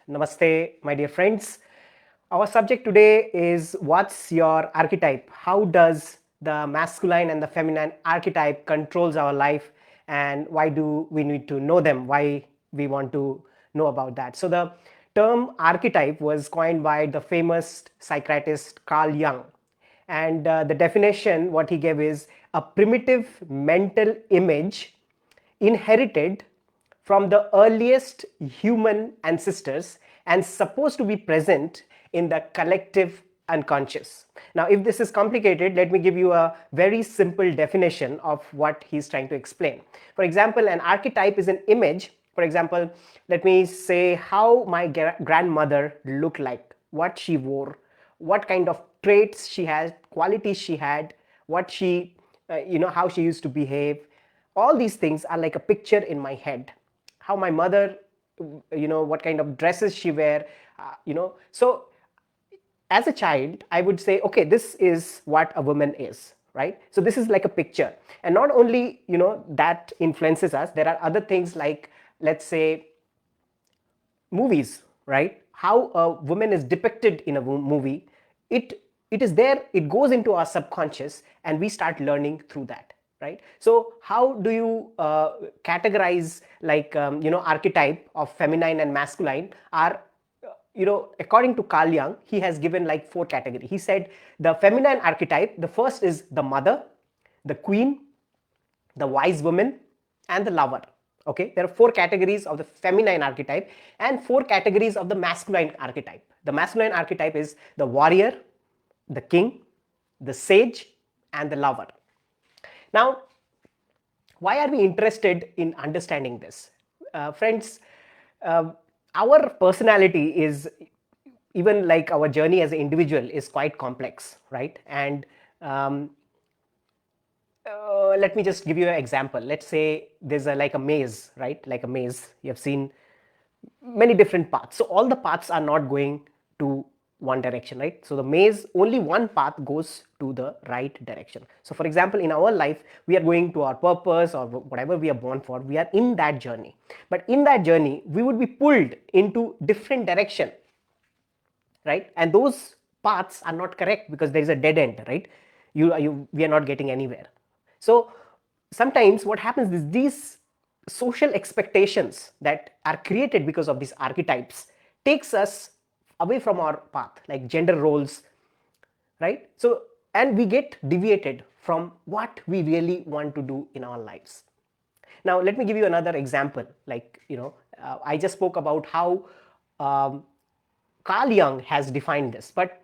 Namaste, my dear friends. Our subject today is what's your archetype? How does the masculine and the feminine archetype controls our life, and why do we need to know them? Why we want to know about that? So the term archetype was coined by the famous psychiatrist Carl Jung, and the definition what he gave is a primitive mental image inherited from the earliest human ancestors and supposed to be present in the collective unconscious. Now, if this is complicated, let me give you a very simple definition of what he's trying to explain. For example, an archetype is an image. For example, let me say how my grandmother looked like, what she wore, what kind of traits she had, qualities she had, what she, how she used to behave. All these things are like a picture in my head. How my mother, what kind of dresses she wear, so as a child I would say, okay, this is what a woman is, right? So this is like a picture. And not only that influences us, there are other things like, let's say, movies, right? How a woman is depicted in a movie, it is there, it goes into our subconscious, and we start learning through that, right? So how do you categorize, like, archetype of feminine and masculine are, according to Carl Jung, he has given like 4 categories. He said the feminine archetype, the first is the mother, the queen, the wise woman, and the lover. Okay, there are 4 categories of the feminine archetype and 4 categories of the masculine archetype. The masculine archetype is the warrior, the king, the sage, and the lover. Now, why are we interested in understanding this? Friends, our personality is, even like our journey as an individual, is quite complex, right? And let me just give you an example. Let's say there's like a maze, right? Like a maze. You have seen many different paths. So all the paths are not going to one direction, right? So the maze, only one path goes to the right direction. So for example, in our life, we are going to our purpose or whatever we are born for. We are in that journey. But in that journey, we would be pulled into different direction, right? And those paths are not correct because there is a dead end, right? We are not getting anywhere. So sometimes what happens is these social expectations that are created because of these archetypes takes us away from our path, like gender roles, right? So, and we get deviated from what we really want to do in our lives. Now let me give you another example. Like, I just spoke about how Carl Jung has defined this, but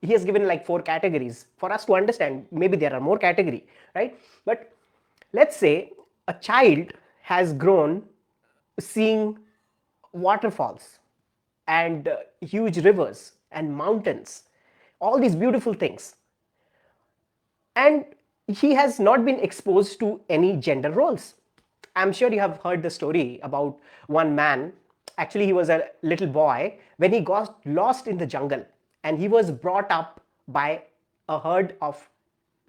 he has given like 4 categories for us to understand. Maybe there are more category, right? But let's say a child has grown seeing waterfalls and huge rivers and mountains, all these beautiful things, and he has not been exposed to any gender roles. I'm sure you have heard the story about one man. Actually, he was a little boy when he got lost in the jungle, and he was brought up by a herd of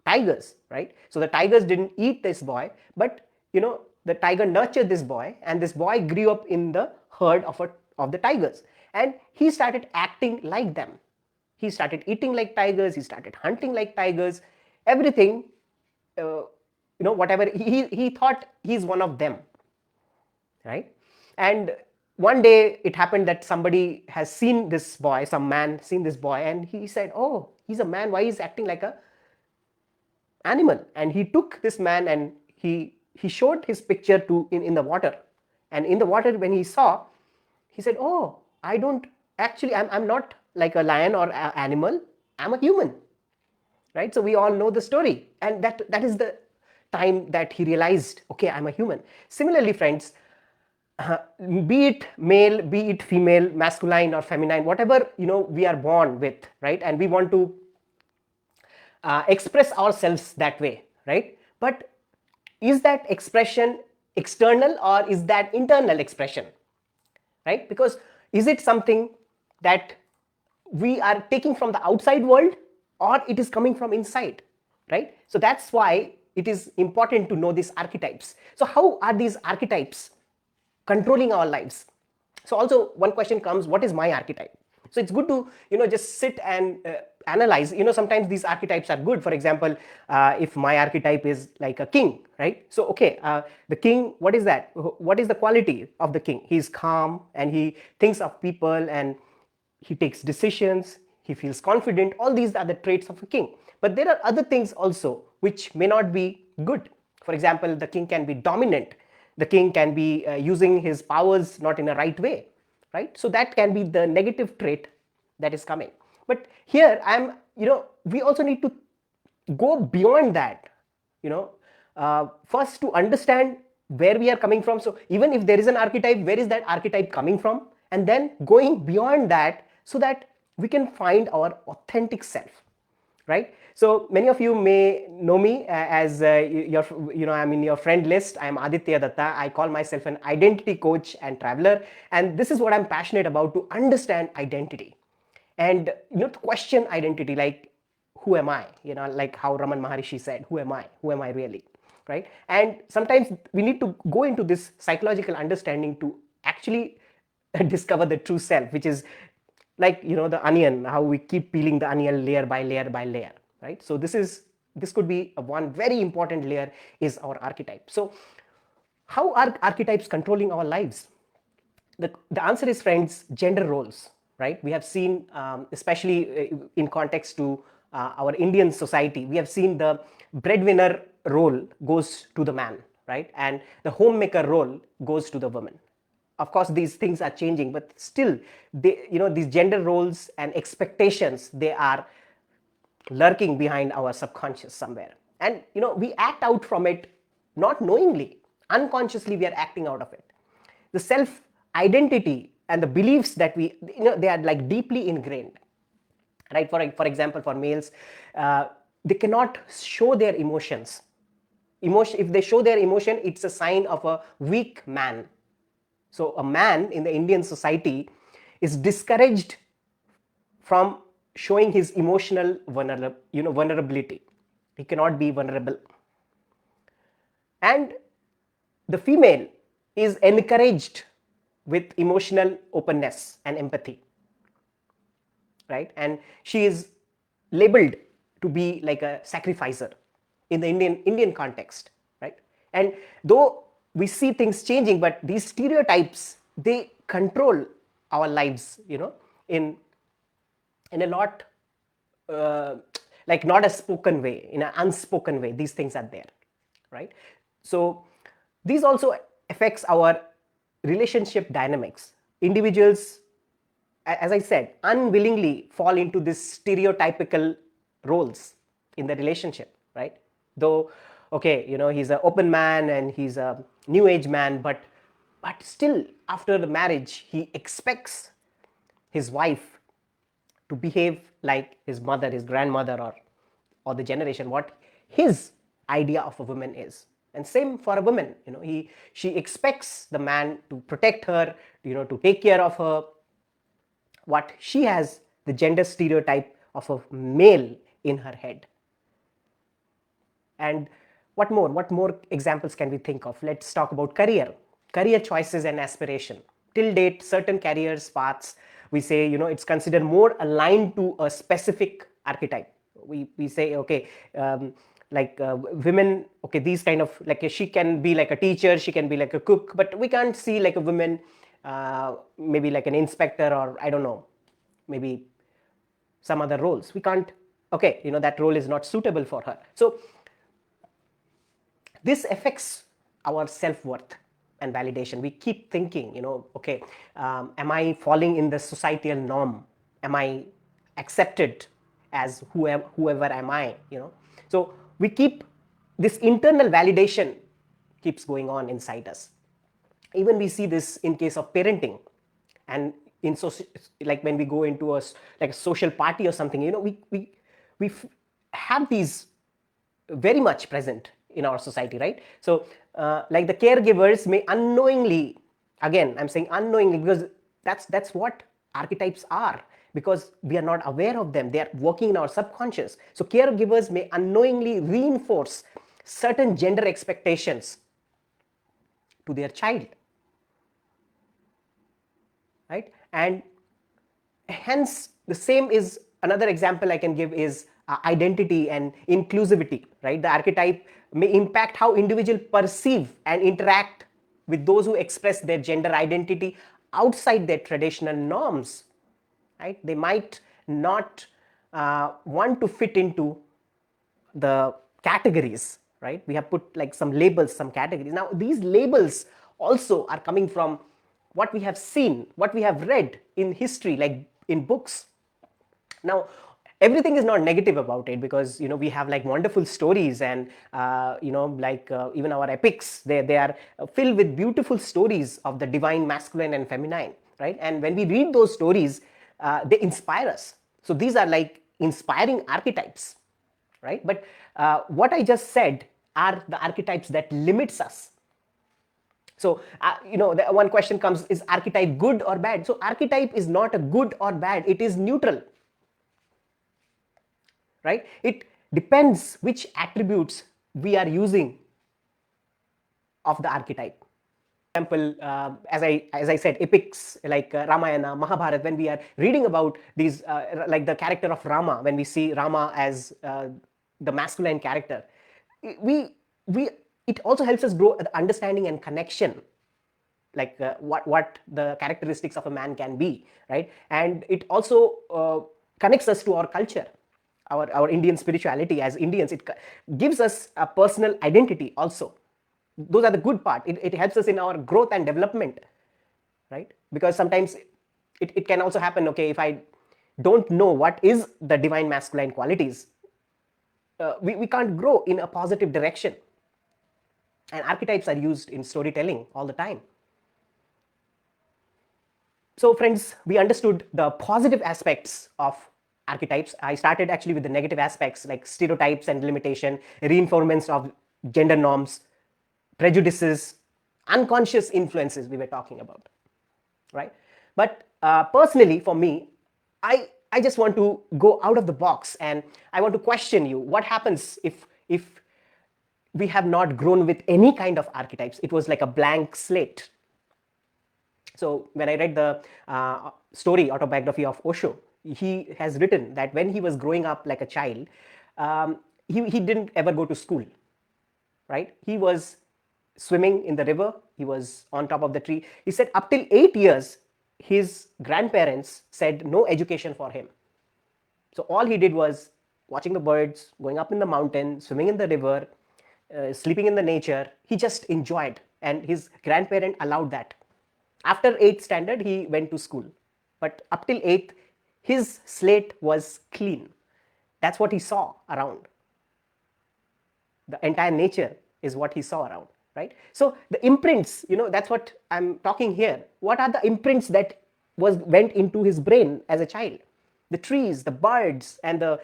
tigers, right? So the tigers didn't eat this boy, but the tiger nurtured this boy, and this boy grew up in the herd of the tigers, and he started acting like them. He started eating like tigers, he started hunting like tigers, everything, whatever, he thought he's one of them, right? And one day it happened that somebody has seen this boy, some man seen this boy, and he said, oh, he's a man, why he's acting like a animal? And he took this man and he showed his picture to in the water. And in the water, when he saw, he said, oh, I don't actually, I'm not like a lion or a animal, I'm a human, right? So we all know the story, and that is the time that he realized, okay, I'm a human. Similarly, friends, be it male, be it female, masculine or feminine, whatever we are born with, right? And we want to express ourselves that way, right? But is that expression external or is that internal expression, right? Because is it something that we are taking from the outside world, or it is coming from inside, right? So that's why it is important to know these archetypes. So how are these archetypes controlling our lives? So also one question comes, what is my archetype? So it's good to just sit and analyze. Sometimes these archetypes are good. For example, if my archetype is like a king, right? So okay, the king, what is that? What is the quality of the king? He's calm and he thinks of people and he takes decisions, he feels confident. All these are the traits of a king. But there are other things also which may not be good. For example, the king can be dominant, the king can be using his powers not in a right way, right? So that can be the negative trait that is coming. But here I'm, we also need to go beyond that, first to understand where we are coming from. So even if there is an archetype, where is that archetype coming from? And then going beyond that so that we can find our authentic self, right? So many of you may know me as your, I'm in your friend list. I'm Aditya Datta. I call myself an identity coach and traveler, and this is what I'm passionate about, to understand identity and to question identity, like who am I, like how Raman Maharishi said, who am I really, right? And sometimes we need to go into this psychological understanding to actually discover the true self, which is like the onion, how we keep peeling the onion layer by layer by layer, right? So this could be one very important layer, is our archetype. So how are archetypes controlling our lives? The answer is, friends, gender roles, right? We have seen, especially in context to our Indian society, we have seen the breadwinner role goes to the man, right? And the homemaker role goes to the woman. Of course, these things are changing, but still, these gender roles and expectations, they are lurking behind our subconscious somewhere. And we act out from it, not knowingly. Unconsciously we are acting out of it. The self identity and the beliefs that they are like deeply ingrained, right? For example, for males, they cannot show their emotion. If they show their emotion, it's a sign of a weak man. So a man in the Indian society is discouraged from showing his emotional vulnerability. He cannot be vulnerable. And the female is encouraged with emotional openness and empathy, right? And she is labeled to be like a sacrificer in the Indian context, right? And though we see things changing, but these stereotypes, they control our lives, in a lot, uh, like not a spoken way, in an unspoken way. These things are there, right? So these also affects our relationship dynamics. Individuals, as I said, unwillingly fall into this stereotypical roles in the relationship, right? Though, okay, he's an open man and he's a new age man, but still after the marriage he expects his wife to behave like his mother, his grandmother, or the generation what his idea of a woman is. And same for a woman, she expects the man to protect her, to take care of her, what she has the gender stereotype of a male in her head. And what more examples can we think of? Let's talk about career choices and aspiration. Till date, certain careers paths, we say, it's considered more aligned to a specific archetype. We say, okay, like women, okay, these kind of, like she can be like a teacher, she can be like a cook, but we can't see like a woman, maybe like an inspector, or I don't know, maybe some other roles. We can't, okay, that role is not suitable for her. So this affects our self-worth and validation. We keep thinking, okay, am I falling in the societal norm? Am I accepted as whoever am I? So we keep this internal validation keeps going on inside us. Even we see this in case of parenting, and in like when we go into like a social party or something, we have these very much present in our society, right? So like the caregivers may unknowingly, again I'm saying unknowingly, because that's what archetypes are, because we are not aware of them, they are working in our subconscious. So caregivers may unknowingly reinforce certain gender expectations to their child. right? And hence the same is another example I can give is identity and inclusivity, right? The archetype may impact how individuals perceive and interact with those who express their gender identity outside their traditional norms, right? They might not want to fit into the categories, right? We have put like some labels, some categories. Now these labels also are coming from what we have seen, what we have read in history, like in books. Now everything is not negative about it, because we have like wonderful stories, and like even our epics, they are filled with beautiful stories of the divine masculine and feminine, right? And when we read those stories, they inspire us. So these are like inspiring archetypes, right? But what I just said are the archetypes that limits us. So the one question comes, is archetype good or bad? So archetype is not a good or bad, it is neutral, right? It depends which attributes we are using of the archetype. Example, as I said, epics like Ramayana, Mahabharata, when we are reading about these, like the character of Rama, when we see Rama as the masculine character, we we it also helps us grow the understanding and connection, like what the characteristics of a man can be, right? And it also connects us to our culture, our Indian spirituality as Indians. It gives us a personal identity also. Those are the good part. It helps us in our growth and development, right? Because sometimes it can also happen, okay, if I don't know what is the divine masculine qualities, we can't grow in a positive direction. And archetypes are used in storytelling all the time. So friends, we understood the positive aspects of archetypes. I started actually with the negative aspects, like stereotypes and limitation, reinforcements of gender norms, prejudices, unconscious influences we were talking about, right? But personally for me, I just want to go out of the box, and I want to question you, what happens if we have not grown with any kind of archetypes? It was like a blank slate. So when I read the story autobiography of Osho, he has written that when he was growing up like a child, he didn't ever go to school, right? He was swimming in the river, he was on top of the tree. He said up till 8 years, his grandparents said no education for him. So all he did was watching the birds, going up in the mountain, swimming in the river, sleeping in the nature. He just enjoyed, and his grandparent allowed that. After 8th standard, he went to school, but up till 8th, his slate was clean. That's what he saw around. The entire nature is what he saw around, right? So the imprints, that's what I'm talking here. What are the imprints that went into his brain as a child? The trees, the birds, and the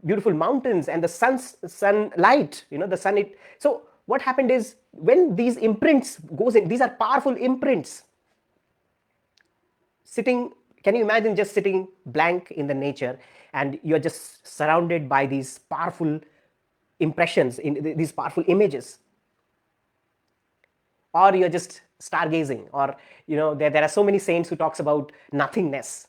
beautiful mountains, and the sunlight, the sun. So what happened is, when these imprints goes in, these are powerful imprints. Can you imagine just sitting blank in the nature, and you're just surrounded by these powerful impressions, in these powerful images? Or you're just stargazing, or there are so many saints who talks about nothingness.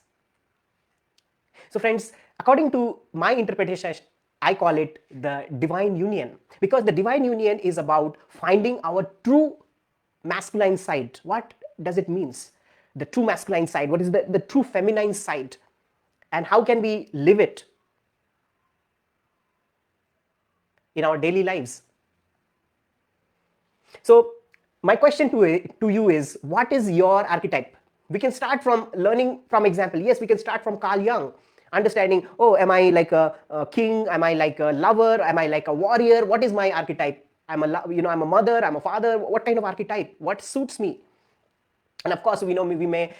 So friends, according to my interpretation, I call it the divine union, because the divine union is about finding our true masculine side. What does it mean? The true masculine side, what is the true feminine side, and how can we live it in our daily lives? So my question to you is, what is your archetype? We can start from learning from example. Yes, we can start from Carl Jung, understanding, oh, am I like a king? Am I like a lover? Am I like a warrior? What is my archetype? I'm a mother, I'm a father. What kind of archetype? What suits me? And of course, we may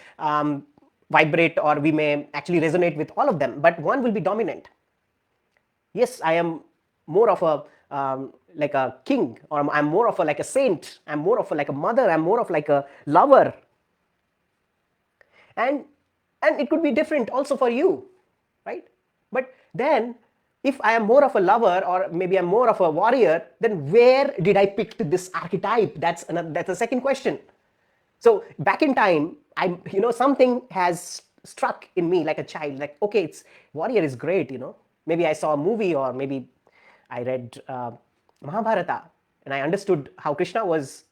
vibrate, or we may actually resonate with all of them, but one will be dominant. Yes, I am more of a like a king, or I'm more of a like a saint, I'm more of a like a mother, I'm more of like a lover. And it could be different also for you, right? But then, if I am more of a lover, or maybe I'm more of a warrior, then where did I pick this archetype? That's a second question. So back in time, I'm, something has struck in me like a child, like, okay, it's warrior is great, maybe I saw a movie, or maybe I read Mahabharata, and I understood how Krishna was,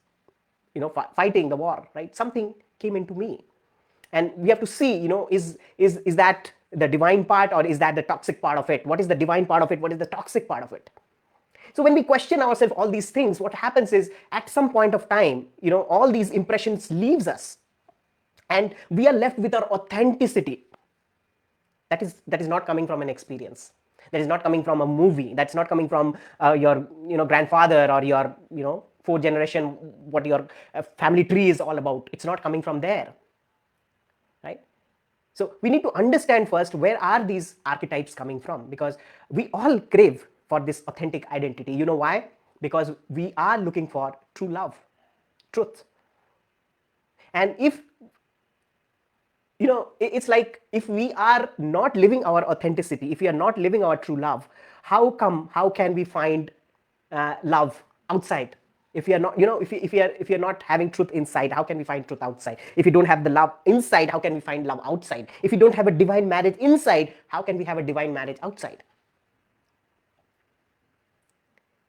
fighting the war, right? Something came into me, and we have to see, is that the divine part, or is that the toxic part of it? What is the divine part of it? What is the toxic part of it? So when we question ourselves all these things, what happens is, at some point of time, all these impressions leaves us, and we are left with our authenticity. That is not coming from an experience, that is not coming from a movie, that's not coming from your grandfather, or your fourth generation, what your family tree is all about. It's not coming from there, right? So we need to understand first, where are these archetypes coming from, because we all crave for this authentic identity. You know why? Because we are looking for true love, truth. And if, it's like, if we are not living our authenticity, if we are not living our true love, how can we find love outside? If we are not, if you're not having truth inside, how can we find truth outside? If you don't have the love inside, how can we find love outside? If you don't have a divine marriage inside, how can we have a divine marriage outside?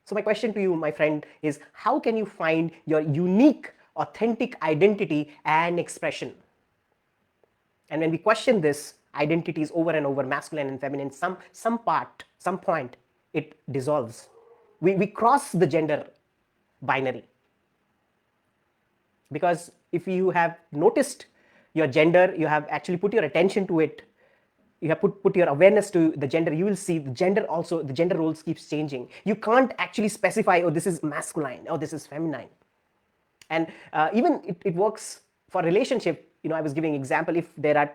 So my question to you, my friend, is, how can you find your unique authentic identity and expression? And when we question this identities over and over, masculine and feminine, some point, it dissolves. We cross the gender binary. Because if you have noticed your gender, you have actually put your attention to it, you have put your awareness to the gender, you will see the gender roles keeps changing. You can't actually specify, oh, this is masculine, oh, this is feminine. And even it works for relationship. I was giving example, if there are,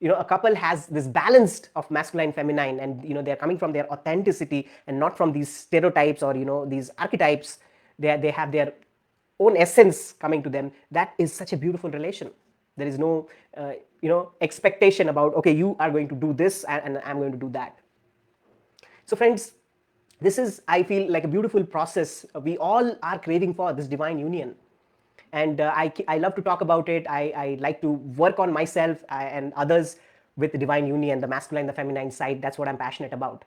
a couple has this balanced of masculine feminine, and they're coming from their authenticity and not from these stereotypes, or these archetypes. They have their own essence coming to them. That is such a beautiful relation. There is no expectation about, okay, you are going to do this, and I'm going to do that. So friends, this is, I feel, like a beautiful process. We all are craving for this divine union, and I love to talk about it. I like to work on myself and others with the divine union, the masculine, the feminine side. That's what I'm passionate about.